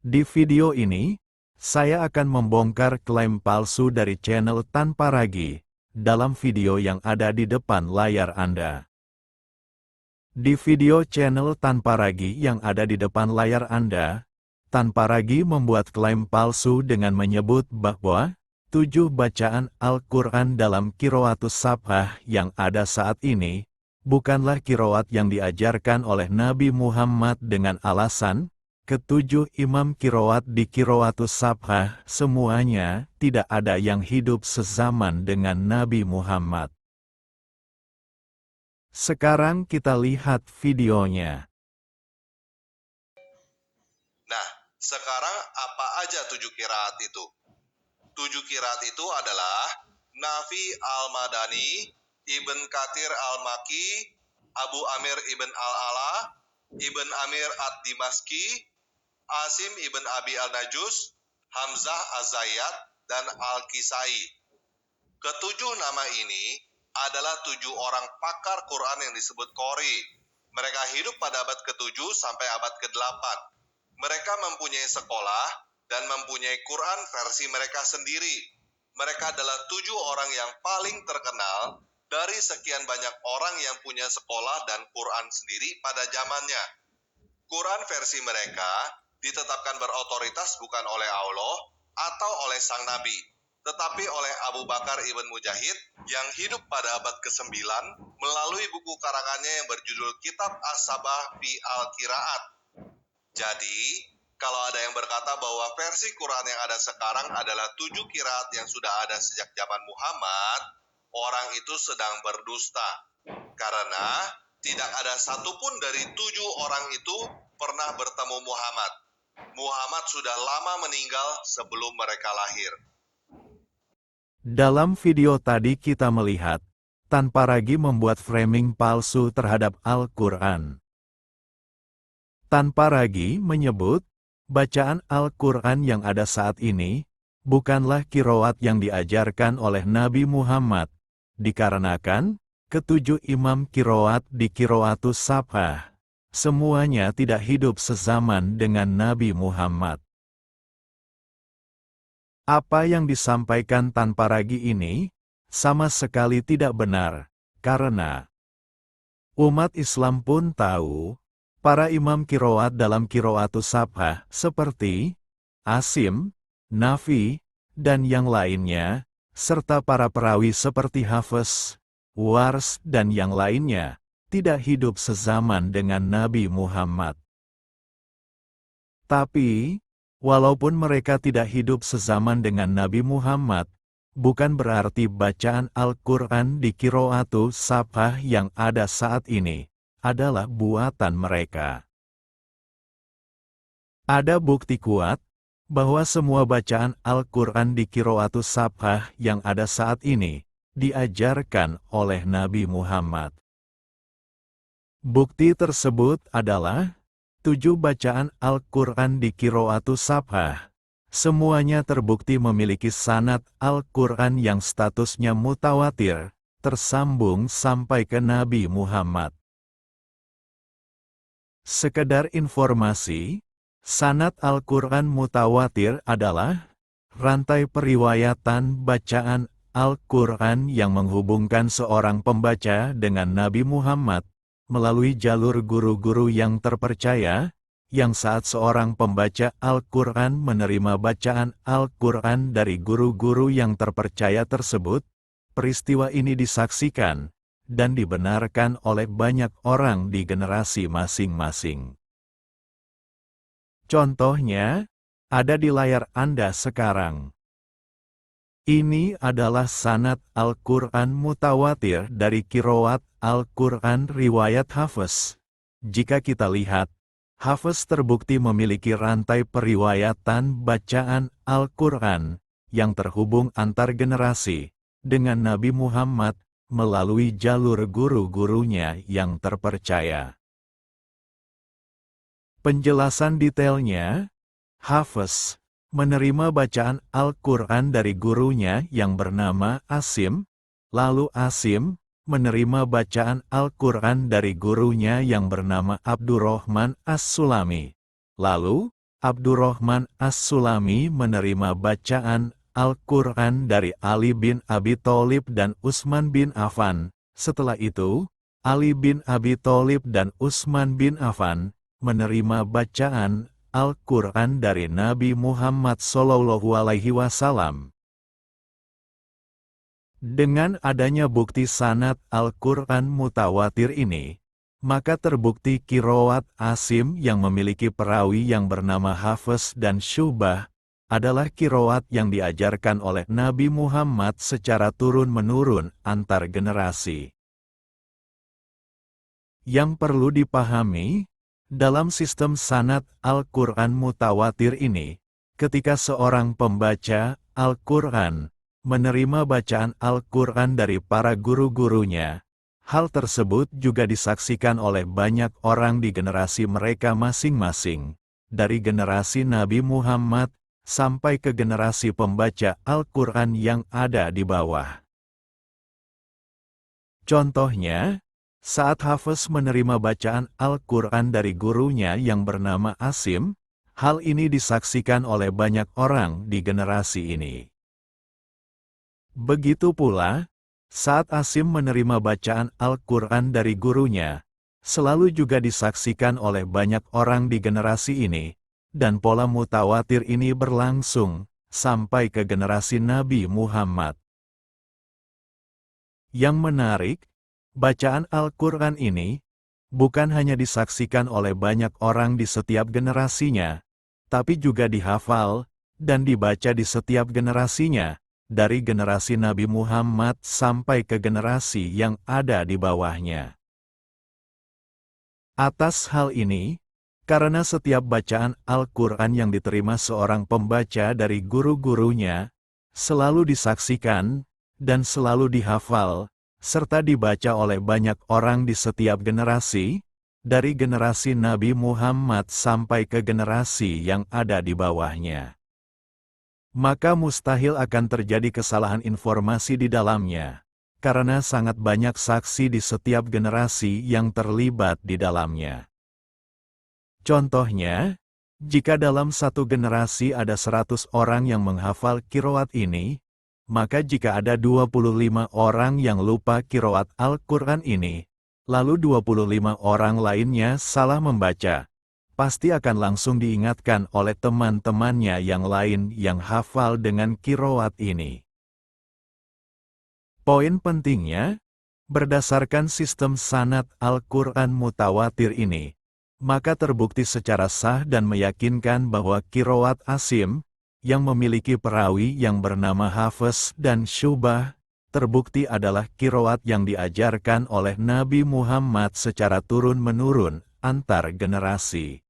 Di video ini, saya akan membongkar klaim palsu dari channel Tanpa Ragi, dalam video yang ada di depan layar Anda. Di video channel Tanpa Ragi yang ada di depan layar Anda, Tanpa Ragi membuat klaim palsu dengan menyebut bahwa 7 bacaan Al-Quran dalam Qiraatus Sabhah yang ada saat ini, bukanlah qiraat yang diajarkan oleh Nabi Muhammad dengan alasan, ketujuh imam qiraat di Qiraatus Sabhah semuanya tidak ada yang hidup sezaman dengan Nabi Muhammad. Sekarang kita lihat videonya. Nah, sekarang apa aja 7 qiraat itu? 7 qiraat itu adalah Nafi al-Madani, Ibn Katsir al-Makki, Abu Amir ibn al-Ala, Ibn Amir ad-Dimaski, Asim ibn Abi al-Najus, Hamzah az-Zayyat, dan al-Kisai. Ketujuh nama ini adalah 7 orang pakar Quran yang disebut Qori. Mereka hidup pada abad ke-7 sampai abad ke-8. Mereka mempunyai sekolah dan mempunyai Quran versi mereka sendiri. Mereka adalah 7 orang yang paling terkenal dari sekian banyak orang yang punya sekolah dan Quran sendiri pada zamannya. Quran versi mereka ditetapkan berotoritas bukan oleh Allah atau oleh sang Nabi, tetapi oleh Abu Bakar ibn Mujahid yang hidup pada abad ke-9 melalui buku karangannya yang berjudul Kitab As-Sabah fi Al-Qiraat. Jadi, kalau ada yang berkata bahwa versi Quran yang ada sekarang adalah 7 qiraat yang sudah ada sejak zaman Muhammad, orang itu sedang berdusta. Karena tidak ada satupun dari 7 orang itu pernah bertemu Muhammad. Muhammad sudah lama meninggal sebelum mereka lahir. Dalam video tadi kita melihat, Tanpa Ragi membuat framing palsu terhadap Al-Quran. Tanpa Ragi menyebut, bacaan Al-Quran yang ada saat ini, bukanlah qiraat yang diajarkan oleh Nabi Muhammad, dikarenakan, ketujuh imam qiraat di Qiraatus Sabhah, semuanya tidak hidup sezaman dengan Nabi Muhammad. Apa yang disampaikan Tanpa Ragi ini, sama sekali tidak benar, karena umat Islam pun tahu, para imam qiraat dalam Qiraatus Sabhah seperti Asim, Nafi, dan yang lainnya, serta para perawi seperti Hafiz, Wars, dan yang lainnya, tidak hidup sezaman dengan Nabi Muhammad. Tapi, walaupun mereka tidak hidup sezaman dengan Nabi Muhammad, bukan berarti bacaan Al-Quran di Qiraatus Sabhah yang ada saat ini adalah buatan mereka. Ada bukti kuat bahwa semua bacaan Al-Quran di Qiraatus Sabhah yang ada saat ini diajarkan oleh Nabi Muhammad. Bukti tersebut adalah 7 bacaan Al-Quran di Qiraatus Sabhah. Semuanya terbukti memiliki sanad Al-Quran yang statusnya mutawatir, tersambung sampai ke Nabi Muhammad. Sekedar informasi, sanad Al-Quran mutawatir adalah rantai periwayatan bacaan Al-Quran yang menghubungkan seorang pembaca dengan Nabi Muhammad melalui jalur guru-guru yang terpercaya, yang saat seorang pembaca Al-Quran menerima bacaan Al-Quran dari guru-guru yang terpercaya tersebut, peristiwa ini disaksikan dan dibenarkan oleh banyak orang di generasi masing-masing. Contohnya, ada di layar Anda sekarang. Ini adalah sanad Al-Quran mutawatir dari qiraat Al-Quran riwayat Hafiz. Jika kita lihat, Hafiz terbukti memiliki rantai periwayatan bacaan Al-Quran yang terhubung antar generasi dengan Nabi Muhammad melalui jalur guru-gurunya yang terpercaya. Penjelasan detailnya, Hafiz menerima bacaan Al-Quran dari gurunya yang bernama Asim, lalu Asim menerima bacaan Al-Quran dari gurunya yang bernama Abdurrahman As-Sulami. Lalu, Abdurrahman As-Sulami menerima bacaan Al-Quran dari Ali bin Abi Thalib dan Utsman bin Affan. Setelah itu, Ali bin Abi Thalib dan Utsman bin Affan menerima bacaan Al-Quran dari Nabi Muhammad SAW. Dengan adanya bukti sanad Al-Quran mutawatir ini, maka terbukti qiraat Asim yang memiliki perawi yang bernama Hafiz dan Syu'bah adalah qiraat yang diajarkan oleh Nabi Muhammad secara turun-menurun antar generasi. Yang perlu dipahami, dalam sistem sanad Al-Quran mutawatir ini, ketika seorang pembaca Al-Quran menerima bacaan Al-Quran dari para guru-gurunya, hal tersebut juga disaksikan oleh banyak orang di generasi mereka masing-masing, dari generasi Nabi Muhammad sampai ke generasi pembaca Al-Quran yang ada di bawah. Contohnya, saat Hafiz menerima bacaan Al-Quran dari gurunya yang bernama Asim, hal ini disaksikan oleh banyak orang di generasi ini. Begitu pula, saat Asim menerima bacaan Al-Quran dari gurunya, selalu juga disaksikan oleh banyak orang di generasi ini, dan pola mutawatir ini berlangsung sampai ke generasi Nabi Muhammad. Yang menarik, bacaan Al-Quran ini bukan hanya disaksikan oleh banyak orang di setiap generasinya, tapi juga dihafal dan dibaca di setiap generasinya, dari generasi Nabi Muhammad sampai ke generasi yang ada di bawahnya. Atas hal ini, karena setiap bacaan Al-Quran yang diterima seorang pembaca dari guru-gurunya, selalu disaksikan dan selalu dihafal, serta dibaca oleh banyak orang di setiap generasi, dari generasi Nabi Muhammad sampai ke generasi yang ada di bawahnya. Maka mustahil akan terjadi kesalahan informasi di dalamnya, karena sangat banyak saksi di setiap generasi yang terlibat di dalamnya. Contohnya, jika dalam satu generasi ada 100 orang yang menghafal qiraat ini, maka jika ada 25 orang yang lupa qiraat Al-Quran ini, lalu 25 orang lainnya salah membaca, pasti akan langsung diingatkan oleh teman-temannya yang lain yang hafal dengan qiraat ini. Poin pentingnya, berdasarkan sistem sanad Al-Quran mutawatir ini, maka terbukti secara sah dan meyakinkan bahwa qiraat Asim, yang memiliki perawi yang bernama Hafiz dan Syu'bah, terbukti adalah qiraat yang diajarkan oleh Nabi Muhammad secara turun-menurun antar generasi.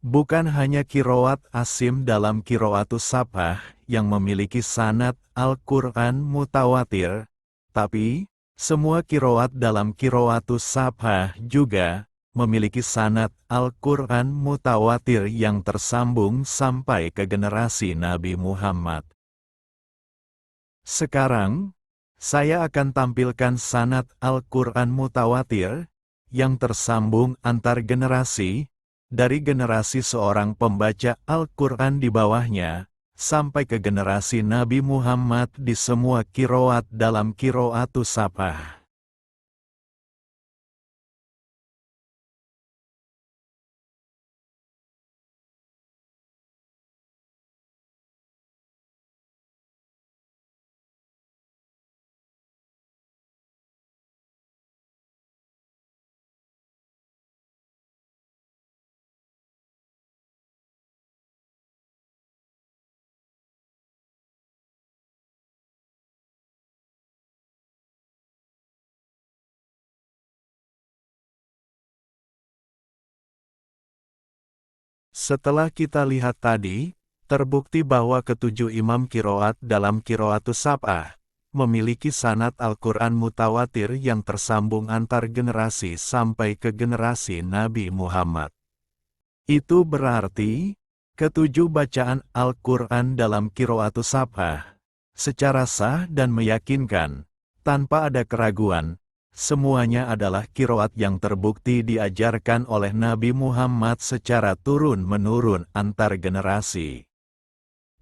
Bukan hanya qiraat Asim dalam qiraatus sab'ah yang memiliki sanad Al-Quran mutawatir, tapi semua qiraat dalam qiraatus sab'ah juga memiliki sanad Al-Quran mutawatir yang tersambung sampai ke generasi Nabi Muhammad. Sekarang, saya akan tampilkan sanad Al-Quran mutawatir yang tersambung antar generasi, dari generasi seorang pembaca Al-Quran di bawahnya, sampai ke generasi Nabi Muhammad di semua qiraat dalam qiraatus sab'ah. Setelah kita lihat tadi, terbukti bahwa ketujuh imam qiraat dalam qiraatus sab'ah memiliki sanad Al-Quran mutawatir yang tersambung antar generasi sampai ke generasi Nabi Muhammad. Itu berarti, ketujuh bacaan Al-Quran dalam qiraatus sab'ah secara sah dan meyakinkan, tanpa ada keraguan, Semuanya adalah qiraat yang terbukti diajarkan oleh Nabi Muhammad secara turun-menurun antar generasi.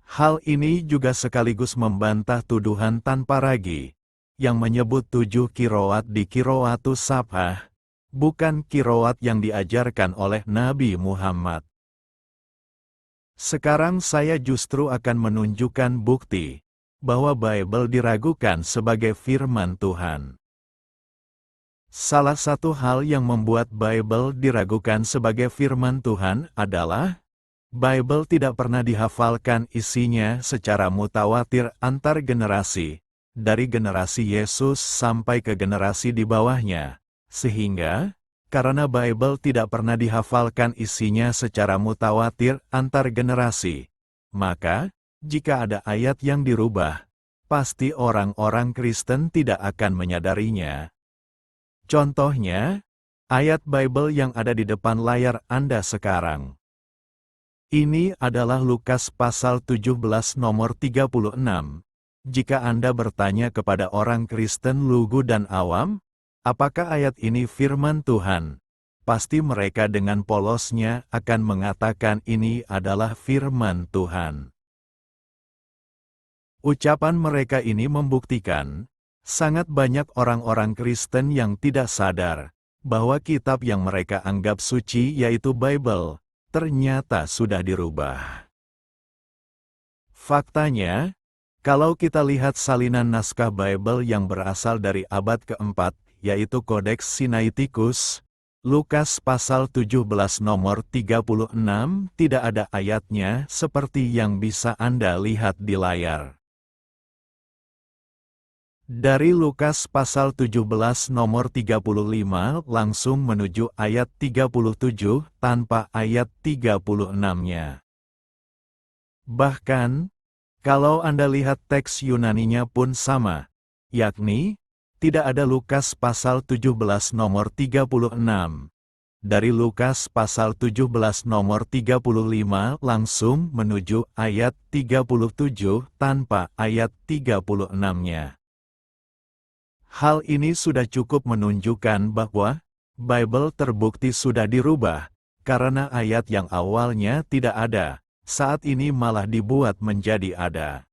Hal ini juga sekaligus membantah tuduhan tanpa ragi, yang menyebut 7 qiraat di Qiraatus Sab'ah, bukan qiraat yang diajarkan oleh Nabi Muhammad. Sekarang saya justru akan menunjukkan bukti bahwa Bible diragukan sebagai firman Tuhan. Salah satu hal yang membuat Bible diragukan sebagai firman Tuhan adalah Bible tidak pernah dihafalkan isinya secara mutawatir antar generasi, dari generasi Yesus sampai ke generasi di bawahnya, sehingga karena Bible tidak pernah dihafalkan isinya secara mutawatir antar generasi, maka jika ada ayat yang dirubah, pasti orang-orang Kristen tidak akan menyadarinya. Contohnya, ayat Bible yang ada di depan layar Anda sekarang. Ini adalah Lukas pasal 17 nomor 36. Jika Anda bertanya kepada orang Kristen lugu dan awam, apakah ayat ini firman Tuhan? Pasti mereka dengan polosnya akan mengatakan ini adalah firman Tuhan. Ucapan mereka ini membuktikan, sangat banyak orang-orang Kristen yang tidak sadar, bahwa kitab yang mereka anggap suci yaitu Bible, ternyata sudah dirubah. Faktanya, kalau kita lihat salinan naskah Bible yang berasal dari abad keempat, yaitu Kodeks Sinaiticus, Lukas pasal 17 nomor 36 tidak ada ayatnya seperti yang bisa Anda lihat di layar. Dari Lukas pasal 17 nomor 35 langsung menuju ayat 37 tanpa ayat 36-nya. Bahkan, kalau Anda lihat teks Yunaninya pun sama, yakni, tidak ada Lukas pasal 17 nomor 36. Dari Lukas pasal 17 nomor 35 langsung menuju ayat 37 tanpa ayat 36-nya. Hal ini sudah cukup menunjukkan bahwa Bible terbukti sudah dirubah, karena ayat yang awalnya tidak ada, saat ini malah dibuat menjadi ada.